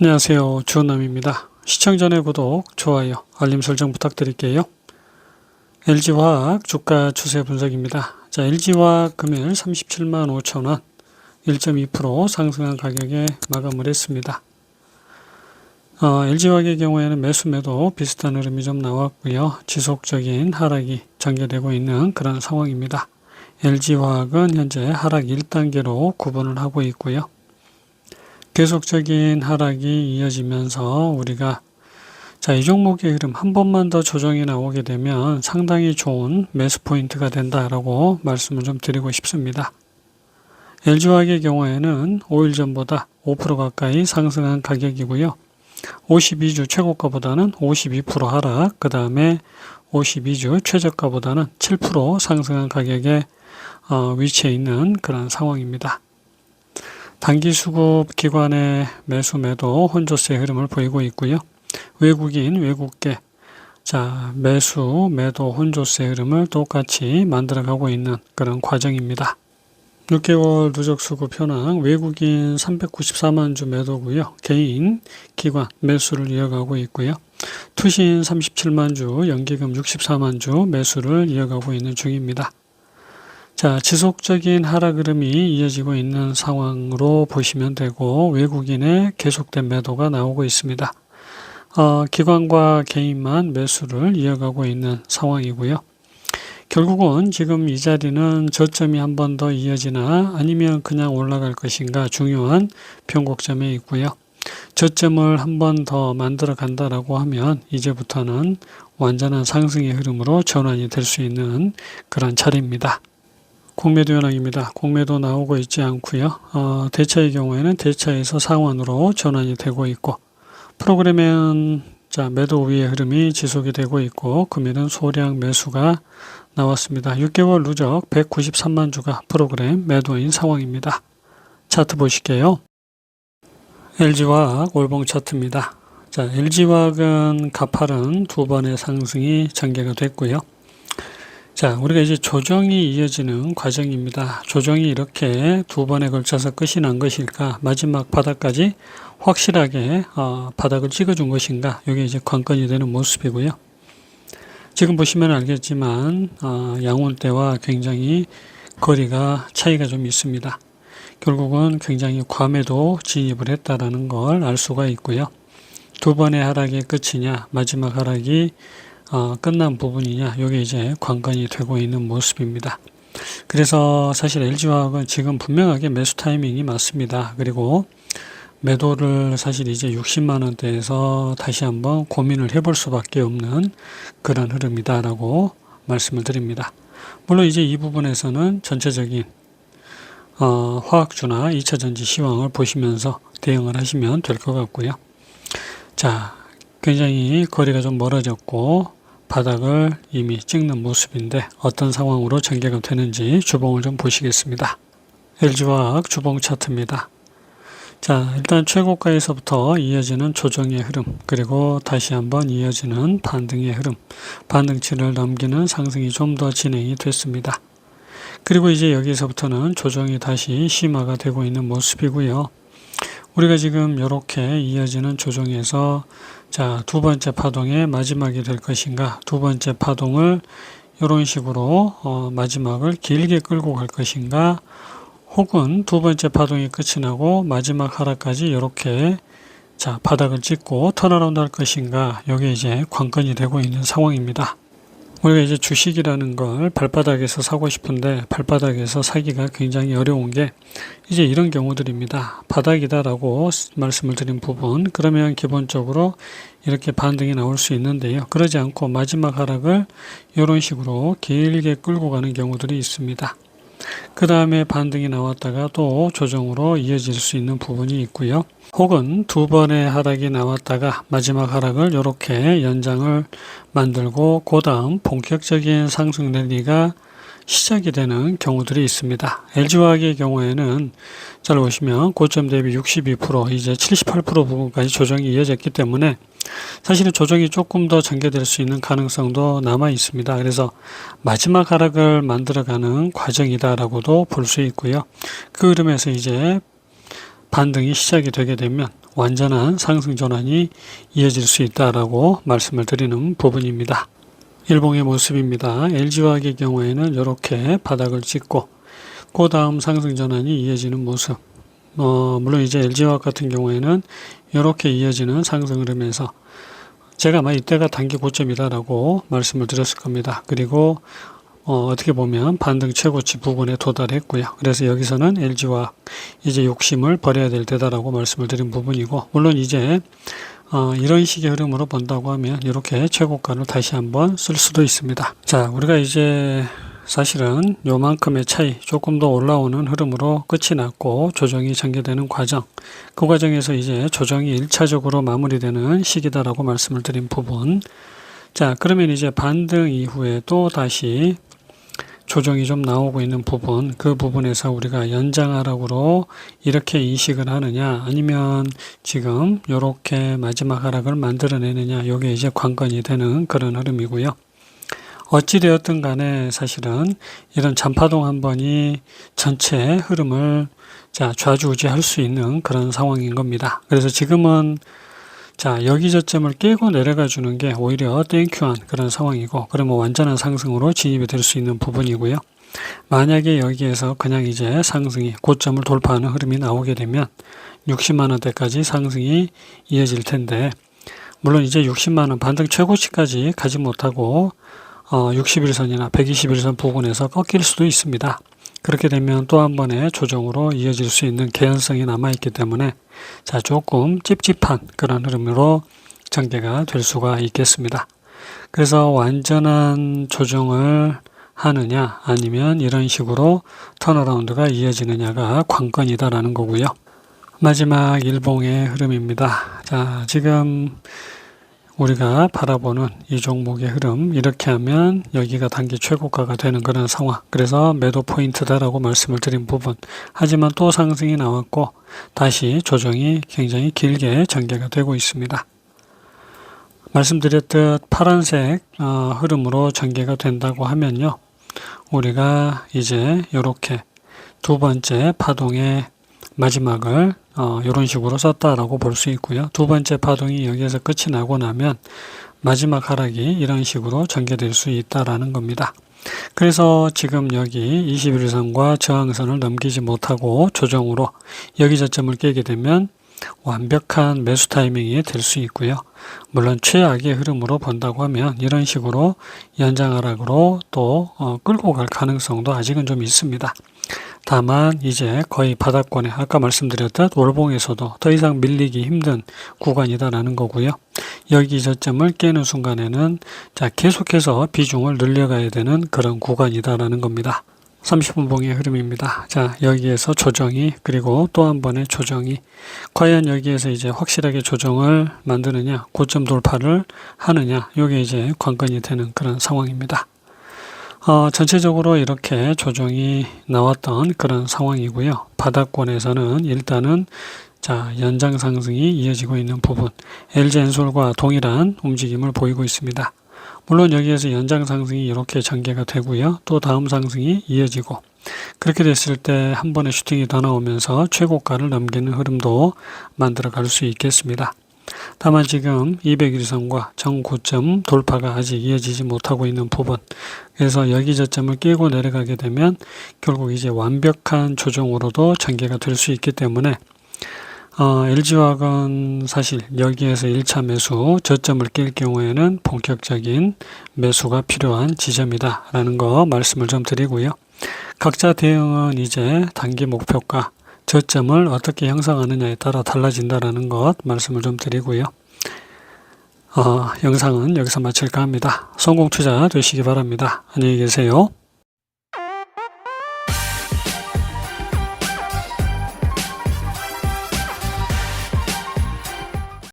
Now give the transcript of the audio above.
안녕하세요. 주원남입니다. 시청 전에 구독, 좋아요, 알림 설정 부탁드릴게요. LG화학 주가 추세 분석입니다. 자, LG화학 금일 37만 5천원, 1.2% 상승한 가격에 마감을 했습니다. LG화학의 경우에는 매수 매도 비슷한 흐름이 좀 나왔고요. 지속적인 하락이 전개되고 있는 그런 상황입니다. LG화학은 현재 하락 1단계로 구분을 하고 있고요. 계속적인 하락이 이어지면서 우리가 이 종목의 흐름 한 번만 더 조정이 나오게 되면 상당히 좋은 매수 포인트가 된다라고 말씀을 좀 드리고 싶습니다. LG화학의 경우에는 5일 전보다 5% 가까이 상승한 가격이고요. 52주 최고가보다는 52% 하락, 그 다음에 52주 최저가보다는 7% 상승한 가격에 위치해 있는 그런 상황입니다. 단기 수급 기관의 매수 매도 혼조세 흐름을 보이고 있고요. 외국인 외국계 매수 매도 혼조세 흐름을 똑같이 만들어가고 있는 그런 과정입니다. 6개월 누적 수급 현황 외국인 394만 주 매도고요. 개인 기관 매수를 이어가고 있고요. 투신 37만 주, 연기금 64만 주 매수를 이어가고 있는 중입니다. 지속적인 하락 흐름이 이어지고 있는 상황으로 보시면 되고 외국인의 계속된 매도가 나오고 있습니다. 기관과 개인만 매수를 이어가고 있는 상황이고요. 결국은 지금 이 자리는 저점이 한 번 더 이어지나 아니면 그냥 올라갈 것인가 중요한 변곡점에 있고요. 저점을 한 번 더 만들어 간다라고 하면 이제부터는 완전한 상승의 흐름으로 전환이 될 수 있는 그런 차례입니다. 공매도 현황입니다. 공매도 나오고 있지 않고요. 대차의 경우에는 대차에서 상환으로 전환이 되고 있고 프로그램은 매도 위의 흐름이 지속이 되고 있고 금일은 소량 매수가 나왔습니다. 6개월 누적 193만 주가 프로그램 매도인 상황입니다. 차트 보실게요. LG화학 월봉 차트입니다. LG화학은 가파른 두 번의 상승이 전개가 됐고요. 우리가 이제 조정이 이어지는 과정입니다. 조정이 이렇게 두 번에 걸쳐서 끝이 난 것일까? 마지막 바닥까지 확실하게 바닥을 찍어준 것인가? 이게 이제 관건이 되는 모습이고요. 지금 보시면 알겠지만 양운대와 굉장히 거리가 차이가 좀 있습니다. 결국은 굉장히 과매도 진입을 했다라는 걸 알 수가 있고요. 두 번의 하락의 끝이냐, 마지막 하락이 끝난 부분이냐, 이게 이제 관건이 되고 있는 모습입니다. 그래서 사실 LG화학은 지금 분명하게 매수 타이밍이 맞습니다. 그리고 매도를 사실 이제 60만원대에서 다시 한번 고민을 해볼 수밖에 없는 그런 흐름이다라고 말씀을 드립니다. 물론 이제 이 부분에서는 전체적인 화학주나 2차전지 시황을 보시면서 대응을 하시면 될 것 같고요. 굉장히 거리가 좀 멀어졌고 바닥을 이미 찍는 모습인데 어떤 상황으로 전개가 되는지 주봉을 좀 보시겠습니다. LG화학 주봉 차트입니다. 일단 최고가에서부터 이어지는 조정의 흐름, 그리고 다시 한번 이어지는 반등의 흐름, 반등치를 넘기는 상승이 좀 더 진행이 됐습니다. 그리고 이제 여기서부터는 조정이 다시 심화가 되고 있는 모습이고요. 우리가 지금 이렇게 이어지는 조정에서 두 번째 파동의 마지막이 될 것인가, 두 번째 파동을 이런 식으로 마지막을 길게 끌고 갈 것인가, 혹은 두 번째 파동이 끝이 나고 마지막 하락까지 이렇게 바닥을 찍고 턴어라운드 할 것인가, 이게 이제 관건이 되고 있는 상황입니다. 우리가 이제 주식이라는 걸 발바닥에서 사고 싶은데 발바닥에서 사기가 굉장히 어려운 게 이제 이런 경우들입니다. 바닥이다라고 말씀을 드린 부분, 그러면 기본적으로 이렇게 반등이 나올 수 있는데요. 그러지 않고 마지막 하락을 이런 식으로 길게 끌고 가는 경우들이 있습니다. 그 다음에 반등이 나왔다가 또 조정으로 이어질 수 있는 부분이 있고요. 혹은 두 번의 하락이 나왔다가 마지막 하락을 이렇게 연장을 만들고 그 다음 본격적인 상승 랠리가 시작이 되는 경우들이 있습니다. LG화학의 경우에는 잘 보시면 고점 대비 62%, 이제 78% 부분까지 조정이 이어졌기 때문에 사실은 조정이 조금 더 전개될 수 있는 가능성도 남아 있습니다. 그래서 마지막 하락을 만들어가는 과정이다라고도 볼 수 있고요. 그 흐름에서 이제 반등이 시작이 되게 되면 완전한 상승 전환이 이어질 수 있다라고 말씀을 드리는 부분입니다. 일봉의 모습입니다. LG화학의 경우에는 이렇게 바닥을 찍고 그 다음 상승 전환이 이어지는 모습. 물론 이제 LG화학 같은 경우에는 이렇게 이어지는 상승 흐름에서 제가 아마 이때가 단기 고점이다라고 말씀을 드렸을 겁니다. 그리고 어떻게 보면 반등 최고치 부근에 도달했고요. 그래서 여기서는 LG화학 이제 욕심을 버려야 될 때다라고 말씀을 드린 부분이고, 물론 이제 이런 식의 흐름으로 본다고 하면 이렇게 최고가를 다시 한번 쓸 수도 있습니다. 자, 우리가 이제 사실은 요만큼의 차이, 조금 더 올라오는 흐름으로 끝이 났고 조정이 전개되는 과정, 그 과정에서 이제 조정이 1차적으로 마무리되는 시기다라고 말씀을 드린 부분. 자, 그러면 이제 반등 이후에 또 다시 조정이 좀 나오고 있는 부분, 그 부분에서 우리가 연장 하락으로 이렇게 인식을 하느냐, 아니면 지금 이렇게 마지막 하락을 만들어내느냐, 이게 이제 관건이 되는 그런 흐름이고요. 어찌되었든 간에 사실은 이런 잔파동 한 번이 전체 흐름을 좌지우지할 수 있는 그런 상황인 겁니다. 그래서 지금은 여기 저점을 깨고 내려가 주는 게 오히려 땡큐한 그런 상황이고, 그러면 완전한 상승으로 진입이 될 수 있는 부분이고요. 만약에 여기에서 그냥 이제 상승이 고점을 돌파하는 흐름이 나오게 되면 60만 원대까지 상승이 이어질 텐데, 물론 이제 60만 원 반등 최고치까지 가지 못하고 60일선이나 120일선 부근에서 꺾일 수도 있습니다. 그렇게 되면 또 한 번의 조정으로 이어질 수 있는 개연성이 남아있기 때문에 조금 찝찝한 그런 흐름으로 전개가 될 수가 있겠습니다. 그래서 완전한 조정을 하느냐, 아니면 이런 식으로 턴어라운드가 이어지느냐가 관건이다라는 거고요. 마지막 일봉의 흐름입니다. 자, 지금 우리가 바라보는 이 종목의 흐름, 이렇게 하면 여기가 단기 최고가가 되는 그런 상황, 그래서 매도 포인트다라고 말씀을 드린 부분. 하지만 또 상승이 나왔고 다시 조정이 굉장히 길게 전개가 되고 있습니다. 말씀드렸듯 파란색 흐름으로 전개가 된다고 하면요, 우리가 이제 이렇게 두 번째 파동의 마지막을 이런 식으로 썼다라고 볼 수 있고요. 두 번째 파동이 여기에서 끝이 나고 나면 마지막 하락이 이런 식으로 전개될 수 있다라는 겁니다. 그래서 지금 여기 21선과 저항선을 넘기지 못하고 조정으로 여기 저점을 깨게 되면 완벽한 매수 타이밍이 될 수 있고요. 물론 최악의 흐름으로 본다고 하면 이런 식으로 연장 하락으로 또 끌고 갈 가능성도 아직은 좀 있습니다. 다만 이제 거의 바닥권에, 아까 말씀드렸듯 월봉에서도 더 이상 밀리기 힘든 구간이다라는 거고요. 여기 저점을 깨는 순간에는 계속해서 비중을 늘려가야 되는 그런 구간이다라는 겁니다. 30분 봉의 흐름입니다. 여기에서 조정이, 그리고 또 한 번의 조정이, 과연 여기에서 이제 확실하게 조정을 만드느냐, 고점 돌파를 하느냐, 이게 이제 관건이 되는 그런 상황입니다. 전체적으로 이렇게 조정이 나왔던 그런 상황이고요. 바닥권에서는 일단은 연장 상승이 이어지고 있는 부분, LG엔솔과 동일한 움직임을 보이고 있습니다. 물론 여기에서 연장 상승이 이렇게 전개가 되고요. 또 다음 상승이 이어지고, 그렇게 됐을 때 한 번의 슈팅이 더 나오면서 최고가를 넘기는 흐름도 만들어 갈 수 있겠습니다. 다만 지금 200일선과 정고점 돌파가 아직 이어지지 못하고 있는 부분, 그래서 여기 저점을 깨고 내려가게 되면 결국 이제 완벽한 조정으로도 전개가 될 수 있기 때문에 LG화학은 사실 여기에서 1차 매수 저점을 깰 경우에는 본격적인 매수가 필요한 지점이다 라는 거 말씀을 좀 드리고요. 각자 대응은 이제 단기 목표가 저점을 어떻게 형성하느냐에 따라 달라진다라는 것 말씀을 좀 드리고요. 영상은 여기서 마칠까 합니다. 성공 투자 되시기 바랍니다. 안녕히 계세요.